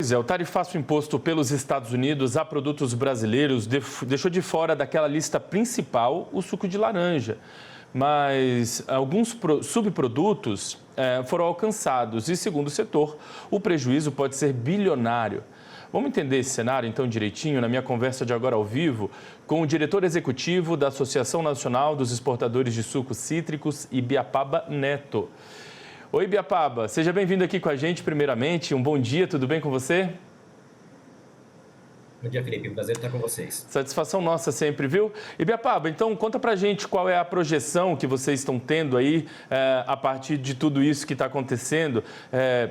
Pois é, o tarifaço imposto pelos Estados Unidos a produtos brasileiros deixou de fora daquela lista principal o suco de laranja. Mas alguns subprodutos foram alcançados e, segundo o setor, o prejuízo pode ser bilionário. Vamos entender esse cenário, então, direitinho, na minha conversa de agora ao vivo, com o diretor executivo da Associação Nacional dos Exportadores de Sucos Cítricos, Ibiapaba Neto. Oi, Ibiapaba, seja bem-vindo aqui com a gente, primeiramente. Um bom dia, tudo bem com você? Bom dia, Felipe. Prazer estar com vocês. Satisfação nossa sempre, viu? Ibiapaba, então conta pra gente qual é a projeção que vocês estão tendo aí a partir de tudo isso que está acontecendo,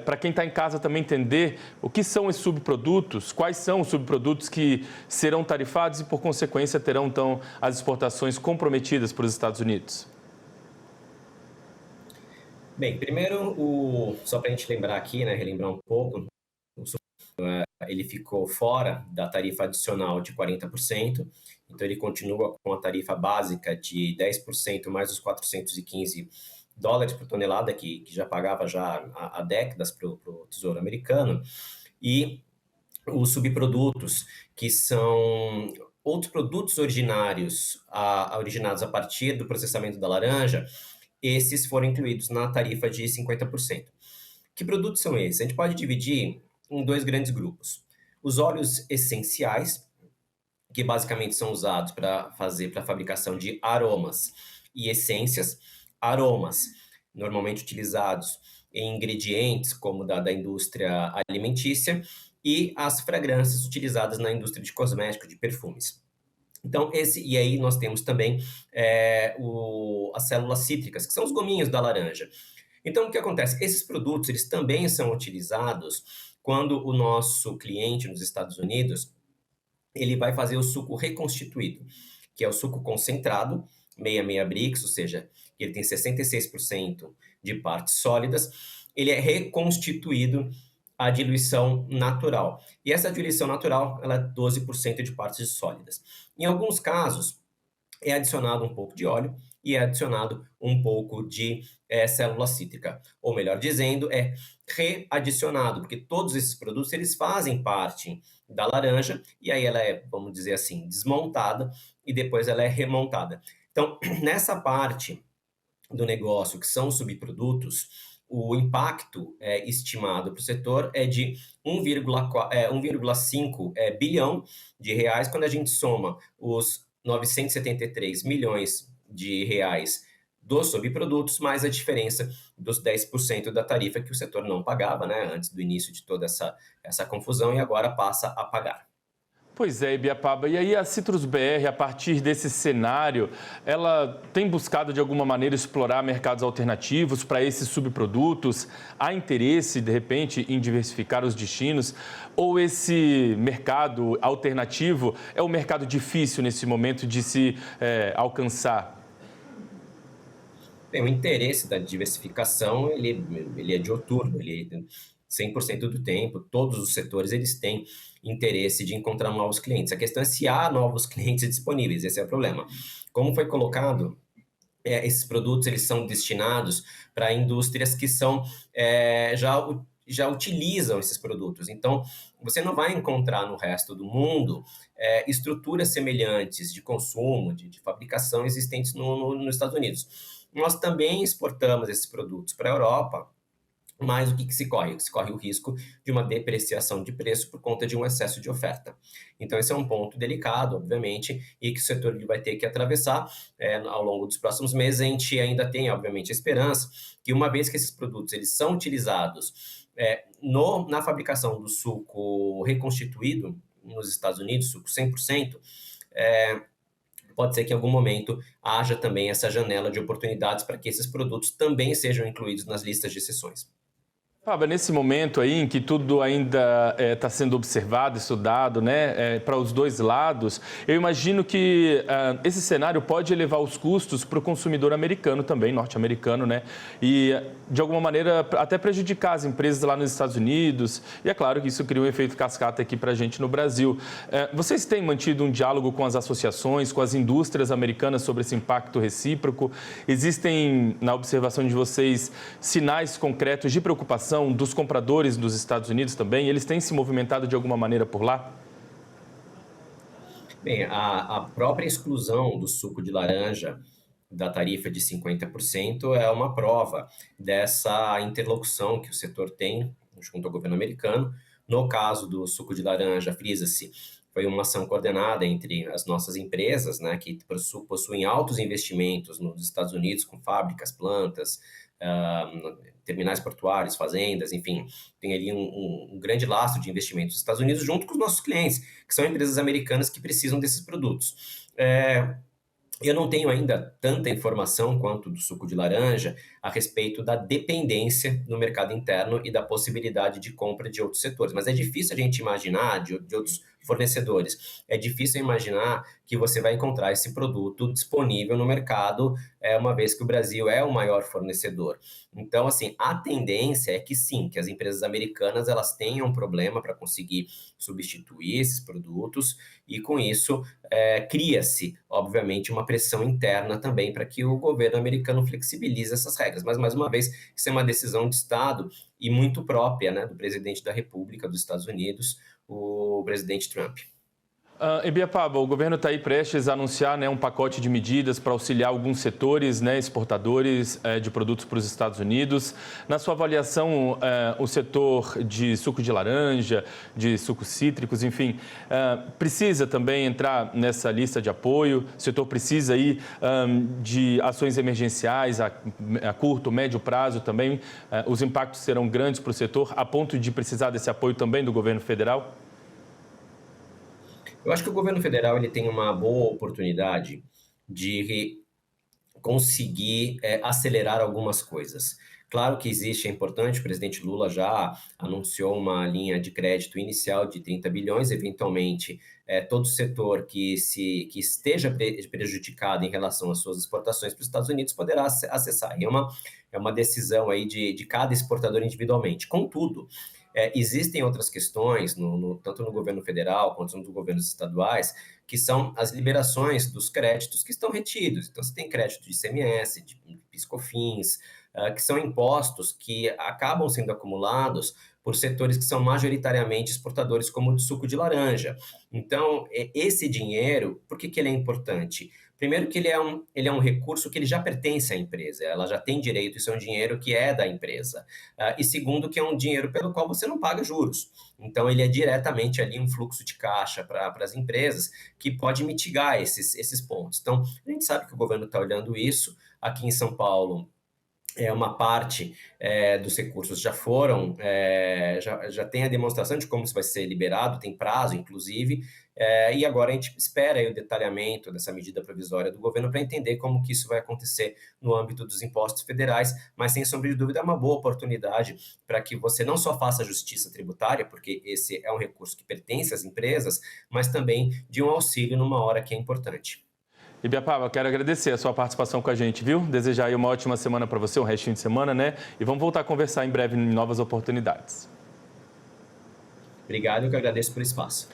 para quem está em casa também entender o que são esses subprodutos, quais são os subprodutos que serão tarifados e, por consequência, terão então as exportações comprometidas para os Estados Unidos. Bem, primeiro, só para a gente lembrar aqui, né, relembrar um pouco, ele ficou fora da tarifa adicional de 40%, então ele continua com a tarifa básica de 10% mais os 415 dólares por tonelada, que já pagava já há décadas para o Tesouro Americano, e os subprodutos, que são outros produtos originados a partir do processamento da laranja, esses foram incluídos na tarifa de 50%. Que produtos são esses? A gente pode dividir em dois grandes grupos. Os óleos essenciais, que basicamente são usados para a fabricação de aromas e essências. Aromas, normalmente utilizados em ingredientes como da indústria alimentícia, e as fragrâncias utilizadas na indústria de cosméticos, de perfumes. Então, e aí nós temos também as células cítricas, que são os gominhos da laranja. Então, o que acontece? Esses produtos, eles também são utilizados quando o nosso cliente nos Estados Unidos, ele vai fazer o suco reconstituído, que é o suco concentrado, 66 Brix, ou seja, ele tem 66% de partes sólidas, ele é reconstituído a diluição natural. E essa diluição natural, ela é 12% de partes sólidas. Em alguns casos, é adicionado um pouco de óleo e é adicionado um pouco de célula cítrica. Ou melhor dizendo, é readicionado, porque todos esses produtos, eles fazem parte da laranja, e aí ela é, vamos dizer assim, desmontada, e depois ela é remontada. Então, nessa parte do negócio, que são os subprodutos, o impacto estimado para o setor é de 1,5 bilhão de reais, quando a gente soma os 973 milhões de reais dos subprodutos, mais a diferença dos 10% da tarifa que o setor não pagava, né, antes do início de toda essa confusão, e agora passa a pagar. Pois é, Ibiapaba. E aí a Citrus BR, a partir desse cenário, ela tem buscado de alguma maneira explorar mercados alternativos para esses subprodutos? Há interesse, de repente, em diversificar os destinos? Ou esse mercado alternativo é um mercado difícil nesse momento de se alcançar? Bem, o interesse da diversificação, ele é dioturno, ele 100% do tempo, todos os setores, eles têm interesse de encontrar novos clientes. A questão é se há novos clientes disponíveis, esse é o problema. Como foi colocado, esses produtos, eles são destinados para indústrias que já utilizam esses produtos. Então, você não vai encontrar no resto do mundo estruturas semelhantes de consumo, de fabricação existentes nos Estados Unidos. Nós também exportamos esses produtos para a Europa, mas o que se corre? Se corre o risco de uma depreciação de preço por conta de um excesso de oferta. Então, esse é um ponto delicado, obviamente, e que o setor vai ter que atravessar ao longo dos próximos meses. A gente ainda tem, obviamente, a esperança que, uma vez que esses produtos eles são utilizados na fabricação do suco reconstituído nos Estados Unidos, suco 100%, pode ser que em algum momento haja também essa janela de oportunidades para que esses produtos também sejam incluídos nas listas de exceções. Fábio, nesse momento aí em que tudo ainda está sendo observado, estudado, né, para os dois lados, eu imagino que esse cenário pode elevar os custos para o consumidor americano também, norte-americano, né, e de alguma maneira até prejudicar as empresas lá nos Estados Unidos, e é claro que isso cria um efeito cascata aqui para a gente no Brasil. Vocês têm mantido um diálogo com as associações, com as indústrias americanas sobre esse impacto recíproco? Existem, na observação de vocês, sinais concretos de preocupação preocupação dos compradores dos Estados Unidos também? Eles têm se movimentado de alguma maneira por lá? Bem, a própria exclusão do suco de laranja da tarifa de 50% é uma prova dessa interlocução que o setor tem junto ao governo americano. No caso do suco de laranja, frisa-se, foi uma ação coordenada entre as nossas empresas, né, que possuem altos investimentos nos Estados Unidos, com fábricas, plantas, terminais portuários, fazendas, enfim, tem ali um grande lastro de investimentos nos Estados Unidos, junto com os nossos clientes, que são empresas americanas que precisam desses produtos. Eu não tenho ainda tanta informação quanto do suco de laranja a respeito da dependência no mercado interno e da possibilidade de compra de outros setores, mas é difícil a gente imaginar de outros fornecedores. É difícil imaginar que você vai encontrar esse produto disponível no mercado, uma vez que o Brasil é o maior fornecedor. Então, assim, a tendência é que sim, que as empresas americanas elas tenham um problema para conseguir substituir esses produtos e, com isso, cria-se, obviamente, uma pressão interna também para que o governo americano flexibilize essas regras. Mas, mais uma vez, isso é uma decisão de Estado e muito própria, né, do presidente da República dos Estados Unidos, o presidente Trump. Ibiapaba, o governo está aí prestes a anunciar, né, um pacote de medidas para auxiliar alguns setores, né, exportadores de produtos para os Estados Unidos. Na sua avaliação, o setor de suco de laranja, de sucos cítricos, enfim, precisa também entrar nessa lista de apoio? O setor precisa aí de ações emergenciais a curto, médio prazo também? Os impactos serão grandes para o setor, a ponto de precisar desse apoio também do governo federal? Eu acho que o governo federal ele tem uma boa oportunidade de conseguir acelerar algumas coisas. Claro que existe, é importante, o presidente Lula já anunciou uma linha de crédito inicial de 30 bilhões, eventualmente todo setor que esteja prejudicado em relação às suas exportações para os Estados Unidos poderá acessar. E é uma decisão aí de cada exportador individualmente. Contudo, existem outras questões, tanto no governo federal quanto nos governos estaduais, que são as liberações dos créditos que estão retidos. Então, você tem crédito de ICMS, de PIS/COFINS, que são impostos que acabam sendo acumulados por setores que são majoritariamente exportadores, como o de suco de laranja. Então, esse dinheiro, por que ele é importante? Primeiro que ele é um recurso que ele já pertence à empresa, ela já tem direito, isso é um dinheiro que é da empresa. E segundo, que é um dinheiro pelo qual você não paga juros. Então, ele é diretamente ali um fluxo de caixa para as empresas que pode mitigar esses pontos. Então, a gente sabe que o governo está olhando isso. Aqui em São Paulo, uma parte dos recursos já foram, já tem a demonstração de como isso vai ser liberado, tem prazo, inclusive, e agora a gente espera aí o detalhamento dessa medida provisória do governo para entender como que isso vai acontecer no âmbito dos impostos federais, mas sem sombra de dúvida é uma boa oportunidade para que você não só faça justiça tributária, porque esse é um recurso que pertence às empresas, mas também de um auxílio numa hora que é importante. Ibiapaba, quero agradecer a sua participação com a gente, viu? Desejar aí uma ótima semana para você, um restinho de semana, né? E vamos voltar a conversar em breve em novas oportunidades. Obrigado, eu que agradeço pelo espaço.